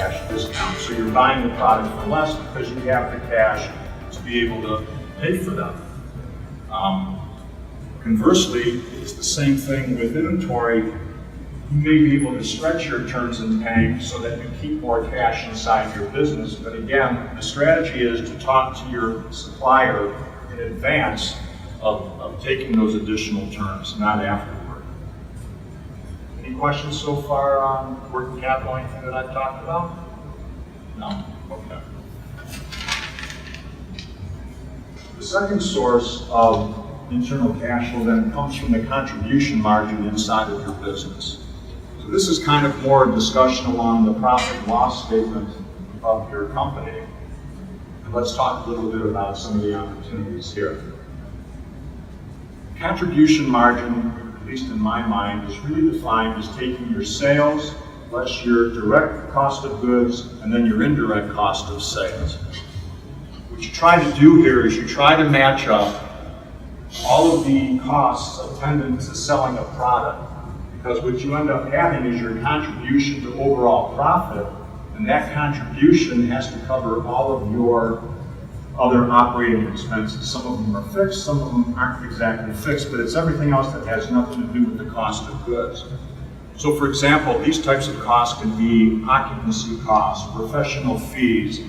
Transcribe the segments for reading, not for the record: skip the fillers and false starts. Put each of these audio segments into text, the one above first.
cash discount. So you're buying the product for less because you have the cash to be able to pay for them. Conversely, it's the same thing with inventory. You may be able to stretch your turns in paying so that you keep more cash inside your business. But again, the strategy is to talk to your supplier in advance of taking those additional terms, not afterward. Any questions so far on working capital, anything that I've talked about? No? Okay. The second source of internal cash flow then comes from the contribution margin inside of your business. So this is kind of more discussion along the profit and loss statement of your company. And let's talk a little bit about some of the opportunities here. Contribution margin, at least in my mind, is really defined as taking your sales less your direct cost of goods and then your indirect cost of sales. What you try to do here is you try to match up all of the costs attendant to selling a product, because what you end up having is your contribution to overall profit, and that contribution has to cover all of your other operating expenses. Some of them are fixed, some of them aren't exactly fixed, but it's everything else that has nothing to do with the cost of goods. So for example, these types of costs can be occupancy costs, professional fees,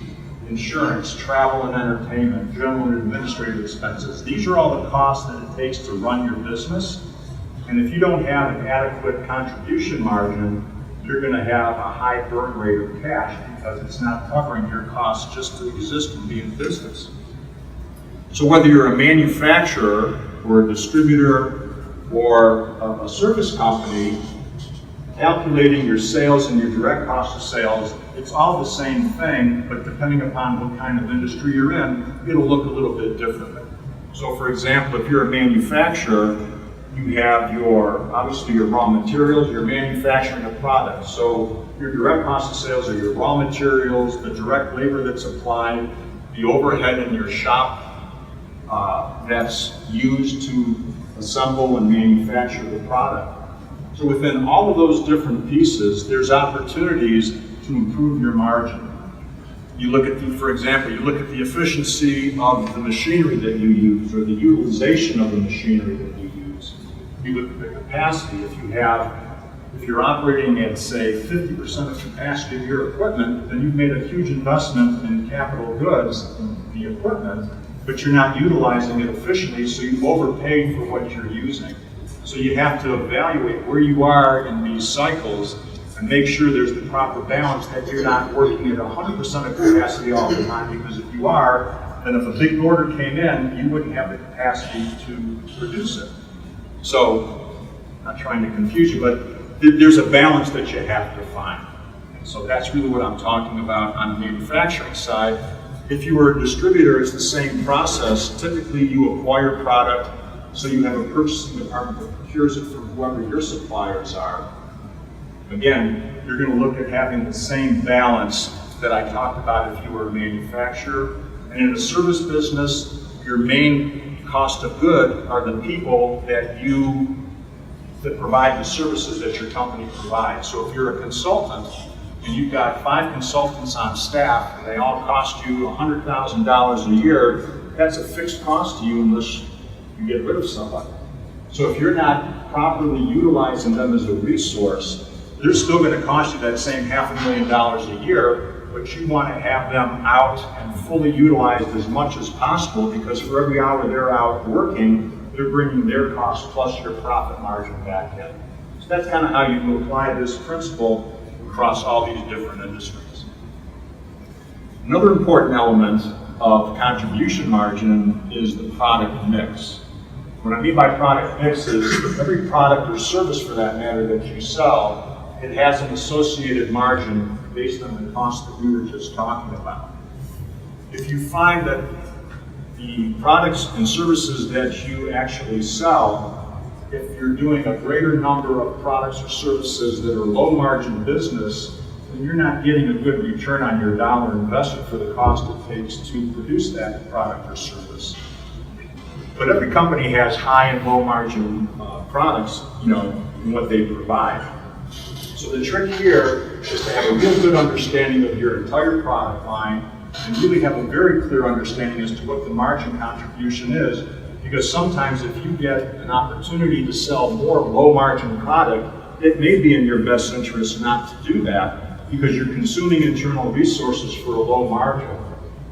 insurance, travel and entertainment, general and administrative expenses. These are all the costs that it takes to run your business. And if you don't have an adequate contribution margin, you're going to have a high burn rate of cash because it's not covering your costs just to exist and be in business. So whether you're a manufacturer or a distributor or a service company, calculating your sales and your direct cost of sales, it's all the same thing, but depending upon what kind of industry you're in, it'll look a little bit differently. So for example, if you're a manufacturer, you have obviously your raw materials, you're manufacturing a product. So your direct cost of sales are your raw materials, the direct labor that's applied, the overhead in your shop that's used to assemble and manufacture the product. So within all of those different pieces, there's opportunities to improve your margin. You look at for example, you look at the efficiency of the machinery that you use or the utilization of the machinery that you use. You look at the capacity. If you're operating at, say, 50% of capacity of your equipment, then you've made a huge investment in capital goods, in the equipment, but you're not utilizing it efficiently, so you've overpaid for what you're using. So you have to evaluate where you are in these cycles and make sure there's the proper balance, that you're not working at 100% of capacity all the time, because if you are, then if a big order came in, you wouldn't have the capacity to produce it. So, I'm not trying to confuse you, but there's a balance that you have to find. And so that's really what I'm talking about on the manufacturing side. If you were a distributor, it's the same process. Typically, you acquire product, so you have a purchasing department that procures it from whoever your suppliers are. Again, you're going to look at having the same balance that I talked about if you were a manufacturer. And in a service business, your main cost of good are the people that provide the services that your company provides. So if you're a consultant and you've got 5 consultants on staff and they all cost you $100,000 a year, that's a fixed cost to you unless you get rid of somebody. So if you're not properly utilizing them as a resource, they're still going to cost you that same $500,000 a year, but you want to have them out and fully utilized as much as possible, because for every hour they're out working, they're bringing their cost plus your profit margin back in. So that's kind of how you apply this principle across all these different industries. Another important element of contribution margin is the product mix. What I mean by product mix is every product or service, for that matter, that you sell, it has an associated margin based on the cost that we were just talking about. If you find that the products and services that you actually sell, if you're doing a greater number of products or services that are low margin business, then you're not getting a good return on your dollar invested for the cost it takes to produce that product or service. But every company has high and low margin products, in what they provide. So the trick here is to have a real good understanding of your entire product line and really have a very clear understanding as to what the margin contribution is. Because sometimes if you get an opportunity to sell more low margin product, it may be in your best interest not to do that because you're consuming internal resources for a low margin.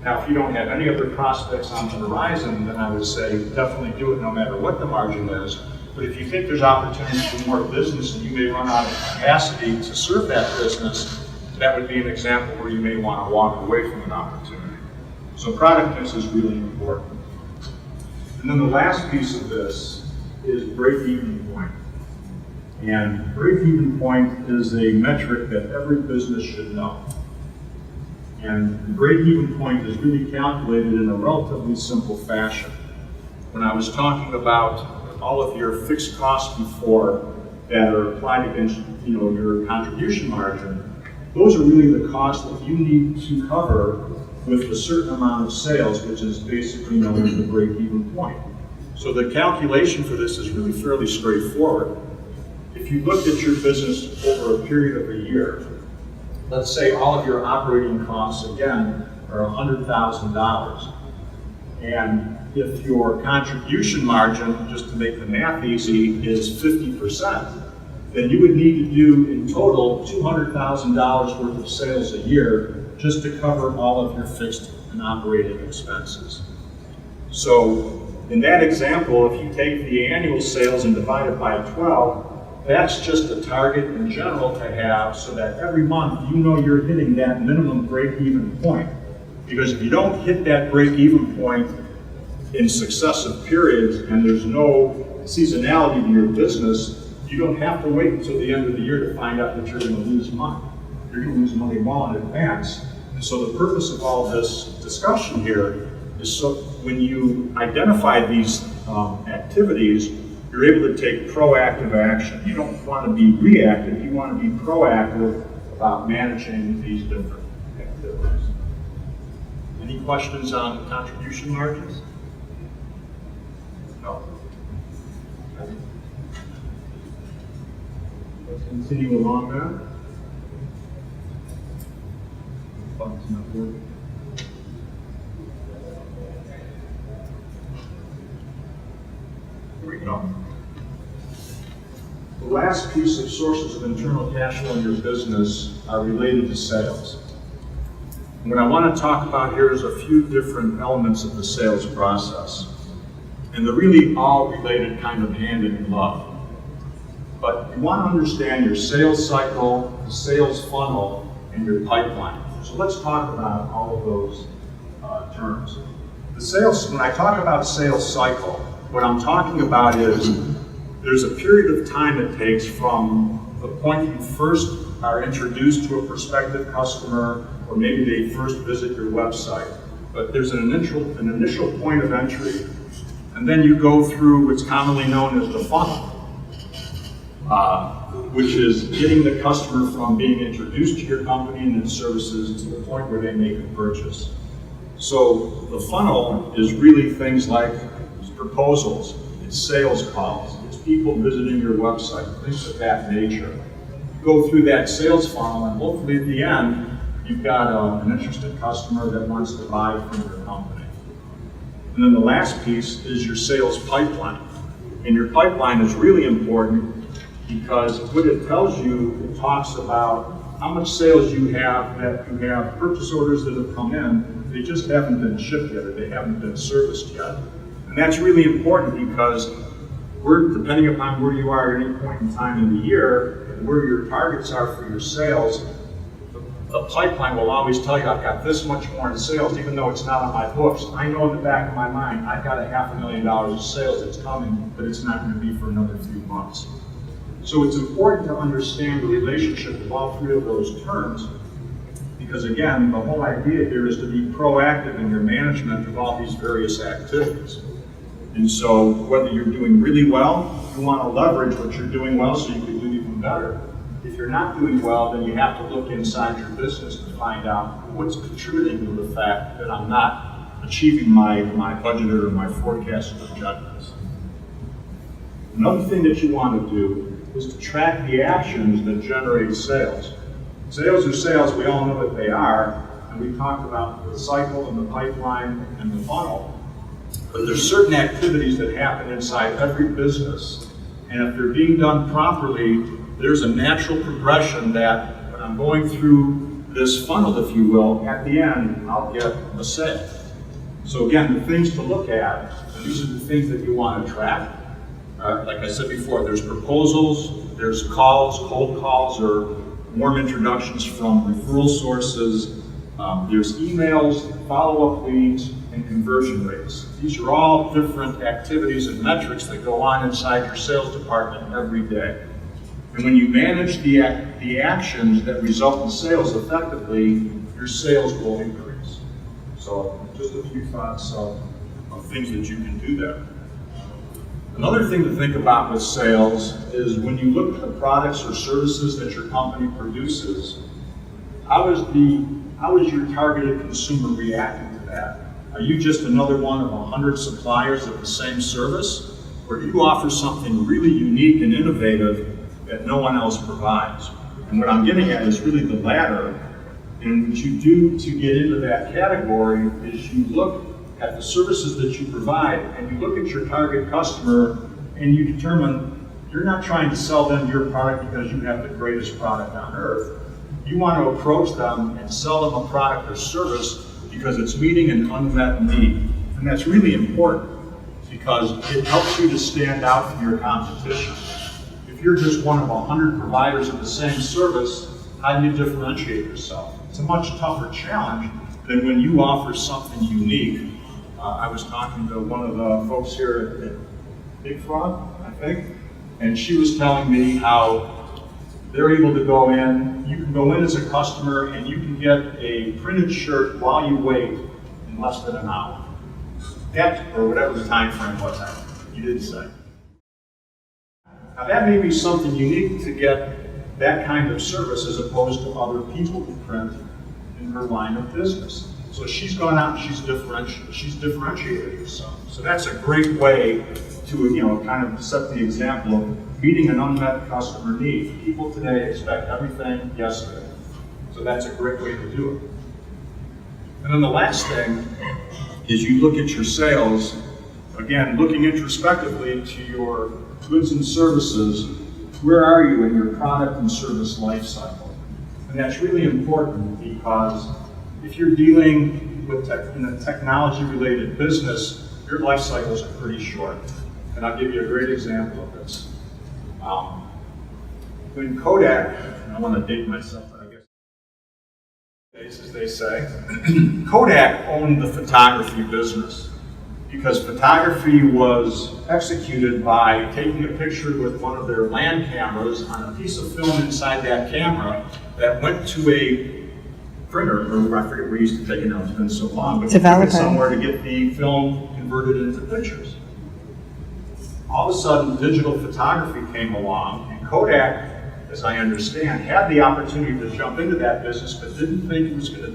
Now, if you don't have any other prospects on the horizon, then I would say definitely do it no matter what the margin is. But if you think there's opportunity for more business and you may run out of capacity to serve that business, that would be an example where you may want to walk away from an opportunity. So product mix is really important. And then the last piece of this is break-even point. And break-even point is a metric that every business should know. And the break-even point is really calculated in a relatively simple fashion. When I was talking about all of your fixed costs before that are applied against your contribution margin, those are really the costs that you need to cover with a certain amount of sales, which is basically known as the break-even point. So the calculation for this is really fairly straightforward. If you looked at your business over a period of a year, let's say all of your operating costs, again, are $100,000. And if your contribution margin, just to make the math easy, is 50%, then you would need to do in total $200,000 worth of sales a year just to cover all of your fixed and operating expenses. So in that example, if you take the annual sales and divide it by 12, that's just a target in general to have so that every month you know you're hitting that minimum break-even point. Because if you don't hit that break-even point in successive periods and there's no seasonality to your business, you don't have to wait until the end of the year to find out that you're going to lose money. You're going to lose money well in advance. And so the purpose of all this discussion here is so when you identify these activities, you're able to take proactive action. You don't want to be reactive, you want to be proactive about managing these different activities. Any questions on contribution margins? No. Okay. Let's continue along there. Button's not working. Here we go. The last piece of sources of internal cash flow in your business are related to sales. And what I want to talk about here is a few different elements of the sales process. And they're really all related kind of hand in glove. But you want to understand your sales cycle, the sales funnel, and your pipeline. So let's talk about all of those terms. The sales, when I talk about sales cycle, what I'm talking about is there's a period of time it takes from the point you first are introduced to a prospective customer, or maybe they first visit your website. But there's an initial point of entry, and then you go through what's commonly known as the funnel, which is getting the customer from being introduced to your company and its services to the point where they make a purchase. So the funnel is really things like proposals, it's sales calls, it's people visiting your website, things of that nature. You go through that sales funnel and hopefully at the end, you've got an interested customer that wants to buy from your company. And then the last piece is your sales pipeline. And your pipeline is really important because what it tells you, it talks about how much sales you have, that you have purchase orders that have come in, they just haven't been shipped yet or they haven't been serviced yet. And that's really important because depending upon where you are at any point in time in the year and where your targets are for your sales, the pipeline will always tell you, I've got this much more in sales, even though it's not on my books. I know in the back of my mind, I've got $500,000 of sales that's coming, but it's not going to be for another few months. So it's important to understand the relationship of all three of those terms, because again, the whole idea here is to be proactive in your management of all these various activities. And so whether you're doing really well, you want to leverage what you're doing well so you can do even better. If you're not doing well, then you have to look inside your business to find out what's contributing to the fact that I'm not achieving my budgeted or my forecasted objectives. Another thing that you want to do is to track the actions that generate sales. Sales are sales, we all know what they are, and we talked about the cycle and the pipeline and the funnel. But there's certain activities that happen inside every business, and if they're being done properly, there's a natural progression that when I'm going through this funnel, if you will, at the end, I'll get a sale. So again, the things to look at, and these are the things that you want to track. Like I said before, there's proposals, there's calls, cold calls, or warm introductions from referral sources, there's emails, follow-up leads, and conversion rates. These are all different activities and metrics that go on inside your sales department every day. And when you manage the actions that result in sales effectively, your sales will increase. So just a few thoughts of things that you can do there. Another thing to think about with sales is when you look at the products or services that your company produces, how is your targeted consumer reacting to that? Are you just another one of 100 suppliers of the same service? Or do you offer something really unique and innovative that no one else provides? And what I'm getting at is really the latter. And what you do to get into that category is you look at the services that you provide and you look at your target customer and you determine you're not trying to sell them your product because you have the greatest product on earth. You want to approach them and sell them a product or service because it's meeting an unmet need. And that's really important because it helps you to stand out from your competition. If you're just one of 100 providers of the same service, how do you differentiate yourself? It's a much tougher challenge than when you offer something unique. I was talking to one of the folks here at Big Frog, I think, and she was telling me how they're able to go in, you can go in as a customer and you can get a printed shirt while you wait in less than an hour. Or whatever the time frame was, you didn't say. Now that may be something unique to get that kind of service as opposed to other people who print in her line of business. So she's gone out and she's differentiated herself. So that's a great way to kind of set the example of meeting an unmet customer need. People today expect everything yesterday. So that's a great way to do it. And then the last thing is you look at your sales, again, looking introspectively to your goods and services, where are you in your product and service life cycle? And that's really important because if you're dealing with in a technology-related business, your life cycles are pretty short. And I'll give you a great example of this. When Kodak, and I want to date myself, but I guess, as they say, Kodak owned the photography business because photography was executed by taking a picture with one of their land cameras on a piece of film inside that camera that went to a printer, or I forget where we used to take it now, it's been so long, but took it somewhere to get the film converted into pictures. All of a sudden, digital photography came along, and Kodak, as I understand, had the opportunity to jump into that business, but didn't think it was going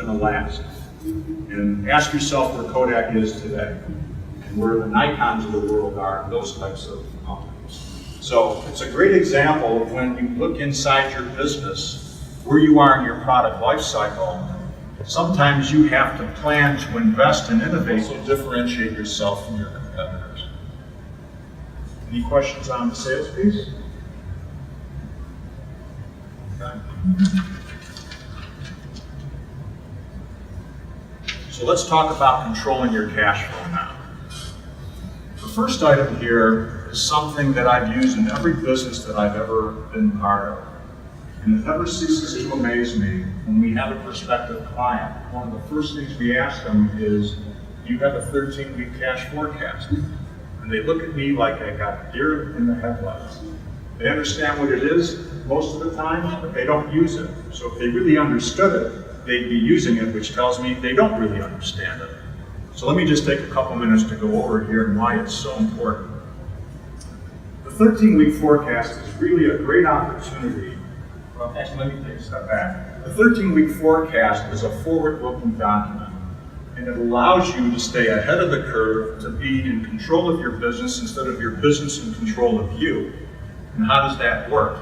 to last. And ask yourself where Kodak is today, and where the Nikons of the world are, and those types of companies. So it's a great example of when you look inside your business, where you are in your product life cycle. Sometimes you have to plan to invest and innovate to differentiate yourself from your competitors. Any questions on the sales piece? Okay. So let's talk about controlling your cash flow now. The first item here is something that I've used in every business that I've ever been part of. And it never ceases to amaze me when we have a prospective client. One of the first things we ask them is, do you have a 13-week cash forecast? And they look at me like I got deer in the headlights. They understand what it is most of the time, but they don't use it. So if they really understood it, they'd be using it, which tells me they don't really understand it. So let me just take a couple minutes to go over it here and why it's so important. The 13-week forecast is really a great opportunity. Well, actually, let me take a step back. The 13-week forecast is a forward-looking document, and it allows you to stay ahead of the curve, to be in control of your business instead of your business in control of you. And how does that work?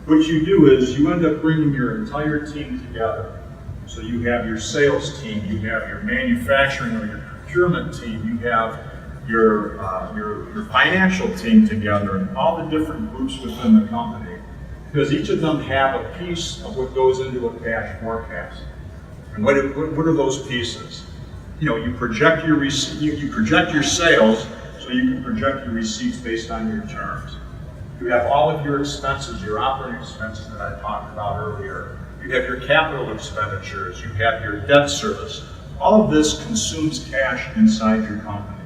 what you do is you end up bringing your entire team together. So you have your sales team, you have your manufacturing or your procurement team, you have your financial team together, and all the different groups within the company, because each of them have a piece of what goes into a cash forecast. And what are those pieces? You project your sales, so you can project your receipts based on your terms. You have all of your expenses, your operating expenses that I talked about earlier. You have your capital expenditures, you have your debt service. All of this consumes cash inside your company.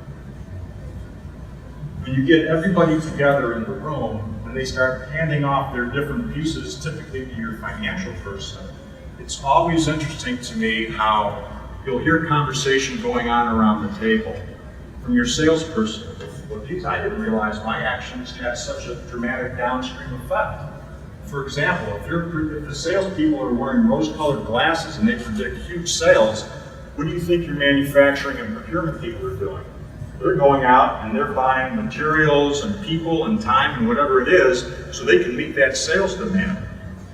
When you get everybody together in the room and they start handing off their different pieces, typically to your financial person, it's always interesting to me how you'll hear conversation going on around the table from your salesperson. Well, geez, I didn't realize my actions had such a dramatic downstream effect. For example, if the salespeople are wearing rose-colored glasses and they predict huge sales, what do you think your manufacturing and procurement people are doing? They're going out and they're buying materials and people and time and whatever it is so they can meet that sales demand.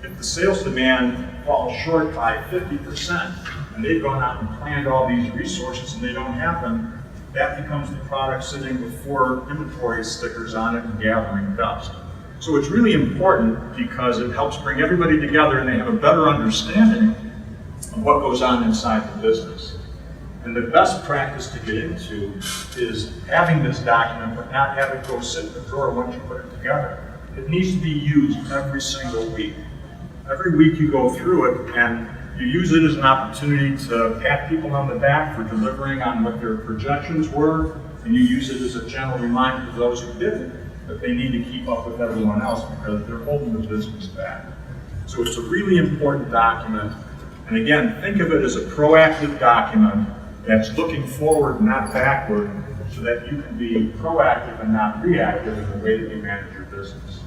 If the sales demand falls short by 50% and they've gone out and planned all these resources and they don't have them, that becomes the product sitting with 4 inventory stickers on it and gathering dust. So it's really important because it helps bring everybody together and they have a better understanding of what goes on inside the business. And the best practice to get into is having this document, but not have it go sit in the drawer once you put it together. It needs to be used every single week. Every week you go through it and you use it as an opportunity to pat people on the back for delivering on what their projections were, and you use it as a gentle reminder to those who didn't that they need to keep up with everyone else because they're holding the business back. So it's a really important document. And again, think of it as a proactive document that's looking forward, not backward, so that you can be proactive and not reactive in the way that you manage your business.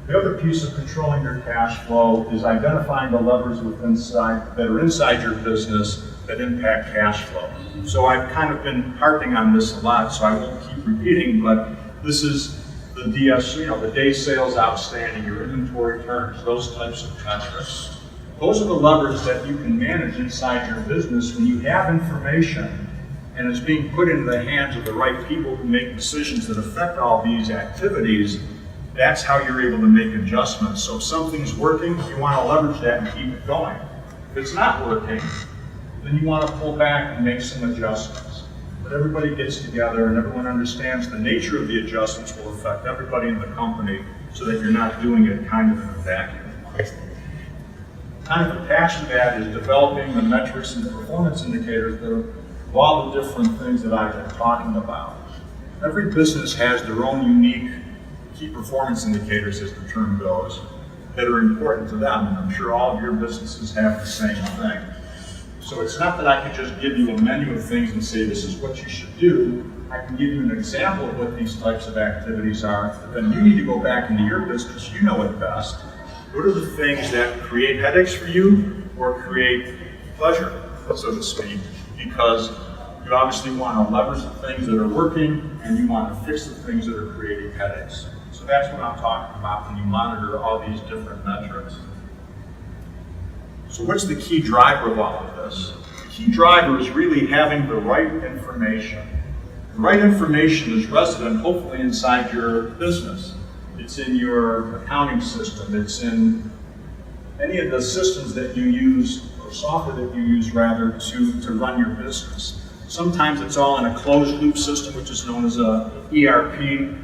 The other piece of controlling your cash flow is identifying the levers that are inside your business that impact cash flow. So I've kind of been harping on this a lot, so I won't keep repeating, but this is the DS, the day sales outstanding, your inventory turns, those types of metrics. Those are the levers that you can manage inside your business when you have information and it's being put into the hands of the right people who make decisions that affect all these activities. That's how you're able to make adjustments. So if something's working, you want to leverage that and keep it going. If it's not working, then you want to pull back and make some adjustments. But everybody gets together and everyone understands the nature of the adjustments will affect everybody in the company so that you're not doing it kind of in a vacuum. Kind of attached to that is developing the metrics and the performance indicators that are all the different things that I've been talking about. Every business has their own unique key performance indicators, as the term goes, that are important to them. And I'm sure all of your businesses have the same thing. So it's not that I can just give you a menu of things and say this is what you should do. I can give you an example of what these types of activities are, but then you need to go back into your business, you know it best. What are the things that create headaches for you or create pleasure, so to speak? Because you obviously want to leverage the things that are working and you want to fix the things that are creating headaches. So that's what I'm talking about when you monitor all these different metrics. So what's the key driver of all of this? The key driver is really having the right information. The right information is resident, hopefully, inside your business. It's in your accounting system. It's in any of the systems that you use, or software that you use, rather, to run your business. Sometimes it's all in a closed loop system, which is known as a ERP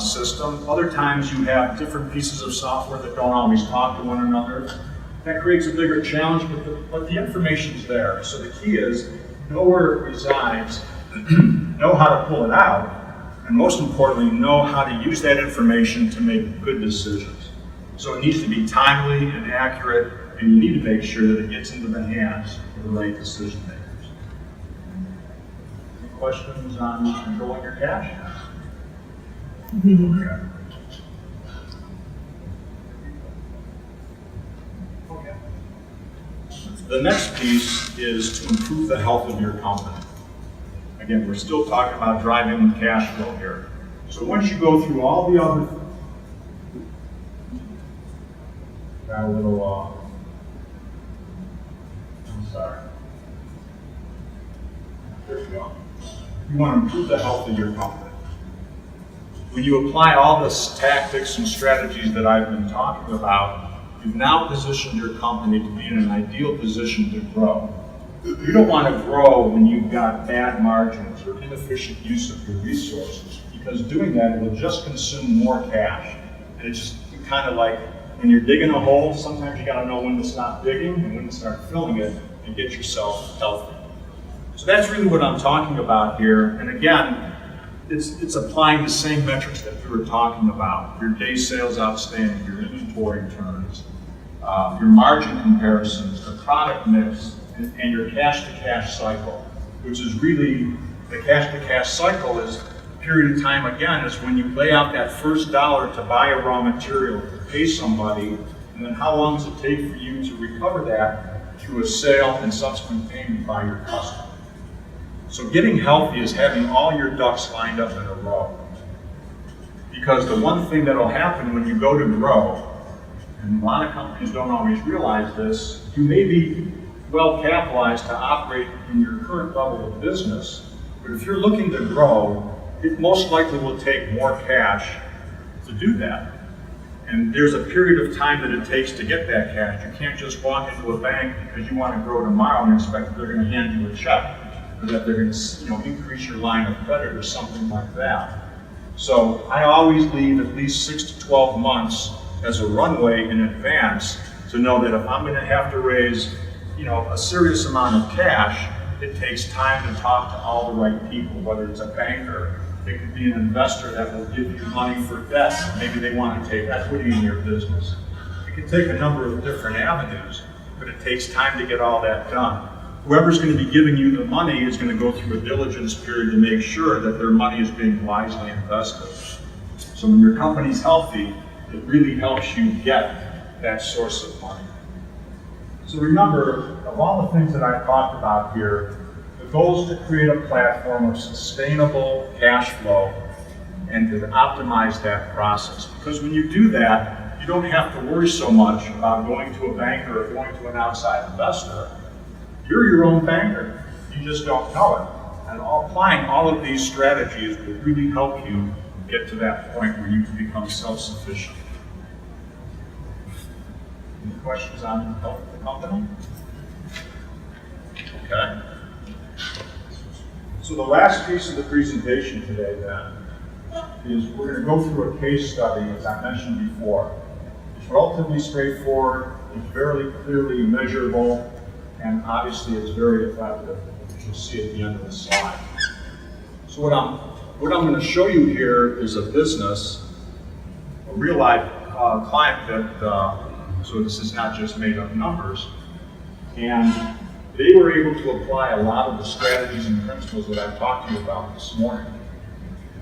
system. Other times you have different pieces of software that don't always talk to one another. That creates a bigger challenge, but the information's there. So the key is know where it resides, know how to pull it out, and most importantly, know how to use that information to make good decisions. So it needs to be timely and accurate, and you need to make sure that it gets into the hands of the right decision makers. Any questions on controlling your cash? Okay. The next piece is to improve the health of your company. Again, we're still talking about driving cash flow here. So once you go through all the other got a little, I'm sorry. There we go. You want to improve the health of your company. When you apply all the tactics and strategies that I've been talking about, you've now positioned your company to be in an ideal position to grow. You don't want to grow when you've got bad margins or inefficient use of your resources, because doing that will just consume more cash. And it's just kind of like when you're digging a hole, sometimes you got to know when to stop digging and when to start filling it and get yourself healthy. So that's really what I'm talking about here. And again, it's applying the same metrics that we were talking about. Your day sales outstanding, your inventory turns, your margin comparisons, the product mix, and your cash-to-cash cycle, which is really, the cash-to-cash cycle is a period of time, again, is when you lay out that first dollar to buy a raw material, to pay somebody, and then how long does it take for you to recover that through a sale and subsequent payment by your customer. So getting healthy is having all your ducks lined up in a row. Because the one thing that'll happen when you go to grow, and a lot of companies don't always realize this, you may be well capitalized to operate in your current level of business, but if you're looking to grow, it most likely will take more cash to do that. And there's a period of time that it takes to get that cash. You can't just walk into a bank because you want to grow tomorrow and expect that they're going to hand you a check, or that they're going to increase your line of credit or something like that. So I always leave at least 6 to 12 months as a runway in advance to know that if I'm going to have to raise a serious amount of cash, it takes time to talk to all the right people, whether it's a banker, it could be an investor that will give you money for debt. Maybe they want to take equity in your business. It can take a number of different avenues, but it takes time to get all that done. Whoever's going to be giving you the money is going to go through a diligence period to make sure that their money is being wisely invested. So when your company's healthy, it really helps you get that source of money. So remember, of all the things that I've talked about here, the goal is to create a platform of sustainable cash flow and to optimize that process. Because when you do that, you don't have to worry so much about going to a banker or going to an outside investor. You're your own banker. You just don't know it. And applying all of these strategies will really help you get to that point where you can become self-sufficient. Any questions on the health of the company? Okay. So the last piece of the presentation today then is we're going to go through a case study, as I mentioned before. It's relatively straightforward, it's very clearly measurable, and obviously it's very effective, which you'll see at the end of the slide. So what I'm going to show you here is a business, a real life client that, so this is not just made up numbers, and they were able to apply a lot of the strategies and principles that I've talked to you about this morning.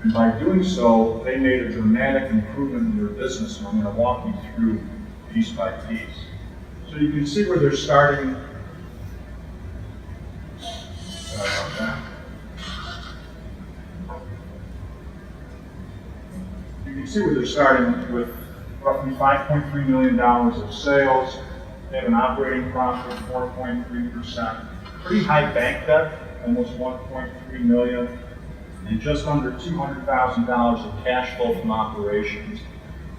And by doing so, they made a dramatic improvement in their business, and I'm going to walk you through piece by piece. So you can see where they're starting. Sorry about that. You can see where they're starting with roughly $5.3 million of sales. They have an operating profit of 4.3%. Pretty high bank debt, almost $1.3 million, and just under $200,000 of cash flow from operations.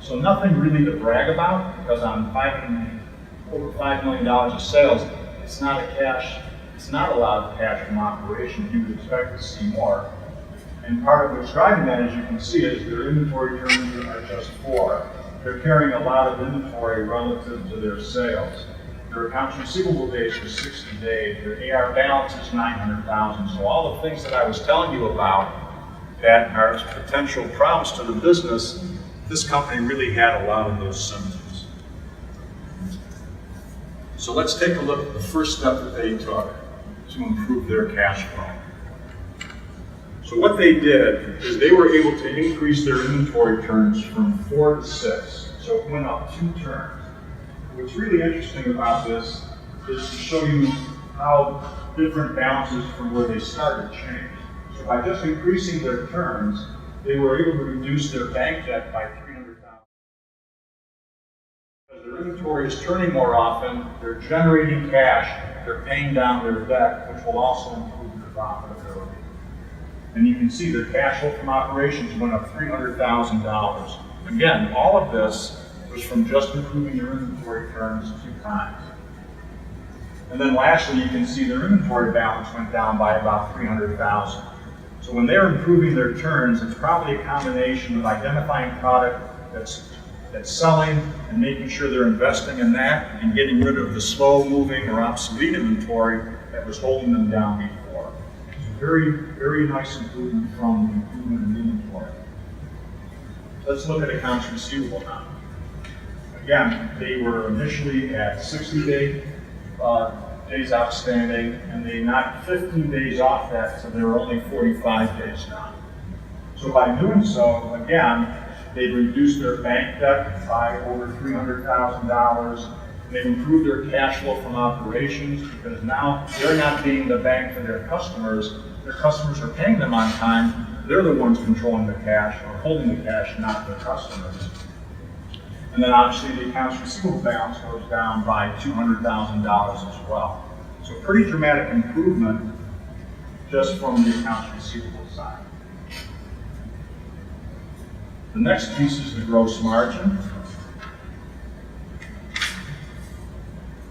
So nothing really to brag about, because on over $5 million of sales, it's not a lot of cash from operations. You would expect to see more. And part of what's driving that, as you can see, is their inventory turns are just 4. They're carrying a lot of inventory relative to their sales. Their accounts receivable days are 60 days. Their AR balance is $900,000. So all the things that I was telling you about that are potential problems to the business, this company really had a lot of those symptoms. So let's take a look at the first step that they took to improve their cash flow. So what they did is they were able to increase their inventory turns from 4 to 6. So it went up 2 turns. What's really interesting about this is to show you how different balances from where they started changed. So by just increasing their turns, they were able to reduce their bank debt by $300,000. Their inventory is turning more often, they're generating cash, they're paying down their debt, which will also improve their profitability. And you can see their cash flow from operations went up $300,000. Again, all of this was from just improving your inventory turns 2 times. And then lastly, you can see their inventory balance went down by about $300,000. So when they're improving their turns, it's probably a combination of identifying product that's selling and making sure they're investing in that and getting rid of the slow-moving or obsolete inventory that was holding them down before. Very, very nice improvement from the improvement in inventory. Let's look at accounts receivable now. Again, they were initially at 60 days outstanding, and they knocked 15 days off that, so they were only 45 days now. So by doing so, again, they reduced their bank debt by over $300,000. They've improved their cash flow from operations because now they're not being the bank for their customers. Their customers are paying them on time. They're the ones controlling the cash or holding the cash, not their customers. And then obviously the accounts receivable balance goes down by $200,000 as well. So pretty dramatic improvement just from the accounts receivable side. The next piece is the gross margin.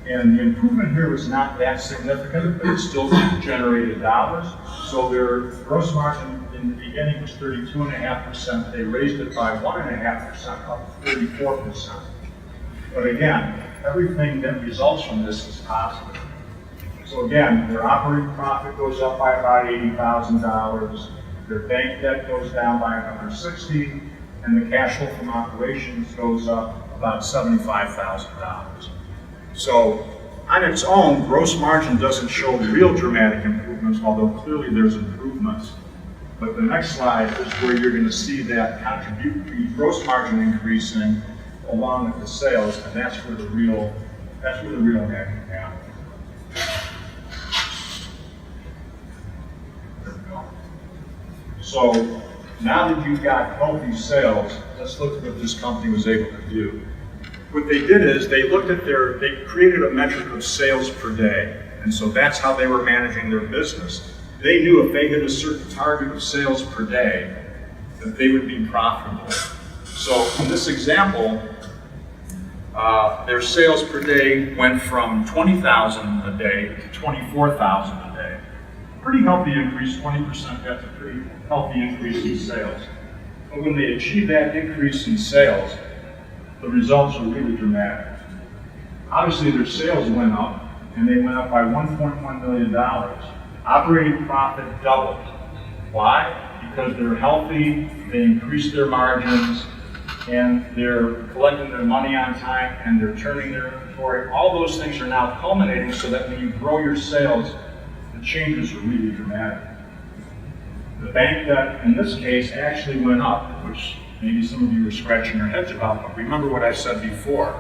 And the improvement here was not that significant, but it still generated dollars. So their gross margin in the beginning was 32.5%. They raised it by 1.5% up to 34%. But again, everything that results from this is positive. So again, their operating profit goes up by about $80,000. Their bank debt goes down by $160,000. And the cash flow from operations goes up about $75,000. So on its own, gross margin doesn't show real dramatic improvements, although clearly there's improvements. But the next slide is where you're going to see that the gross margin increasing along with the sales, and that's where the real magic happens. There we go. So now that you've got healthy sales, let's look at what this company was able to do. What they did is they created a metric of sales per day. And so that's how they were managing their business. They knew if they hit a certain target of sales per day, that they would be profitable. So in this example, their sales per day went from 20,000 a day to 24,000 a day. Pretty healthy increase, 20%, that's a pretty healthy increase in sales. But when they achieved that increase in sales, the results were really dramatic. Obviously their sales went up, and they went up by $1.1 million. Operating profit doubled. Why? Because they're healthy, they increased their margins, and they're collecting their money on time, and they're turning their inventory. All those things are now culminating so that when you grow your sales, the changes are really dramatic. The bank debt, in this case, actually went up, which maybe some of you are scratching your heads about, but remember what I said before.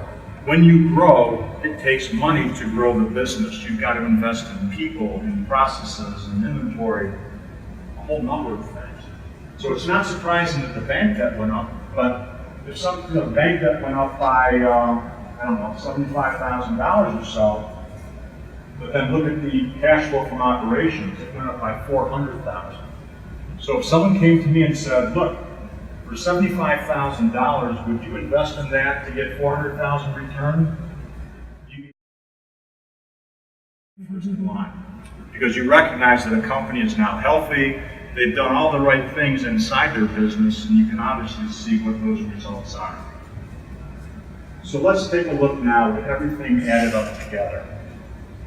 When you grow, it takes money to grow the business. You've got to invest in people, in processes, in inventory, a whole number of things. So it's not surprising that the bank debt went up, but if the bank debt went up by, I don't know, $75,000 or so, but then look at the cash flow from operations, it went up by $400,000. So if someone came to me and said, look, for $75,000, would you invest in that to get $400,000 return? You first in line. Because you recognize that a company is now healthy, they've done all the right things inside their business, and you can obviously see what those results are. So let's take a look now at everything added up together.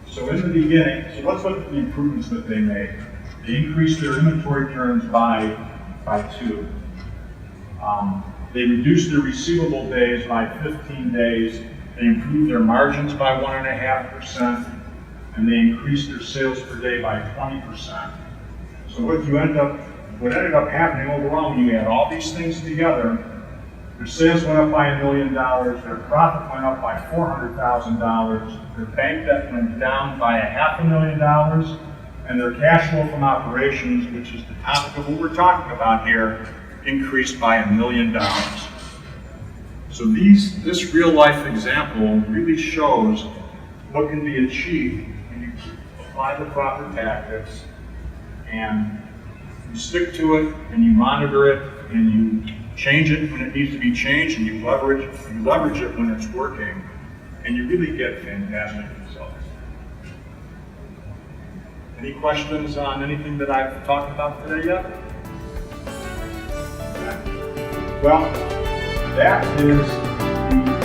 So in the beginning, so let's look at the improvements that they made. They increased their inventory turns by 2. They reduced their receivable days by 15 days. They improved their margins by 1.5%, and they increased their sales per day by 20%. So what ended up happening overall, when you add all these things together, their sales went up by $1 million, their profit went up by $400,000, their bank debt went down by $500,000, and their cash flow from operations, which is the topic of what we're talking about here, increased by $1 million. So this real life example really shows what can be achieved when you apply the proper tactics and you stick to it and you monitor it and you change it when it needs to be changed and you leverage it when it's working, and you really get fantastic results. Any questions on anything that I've talked about today yet? Well, that is the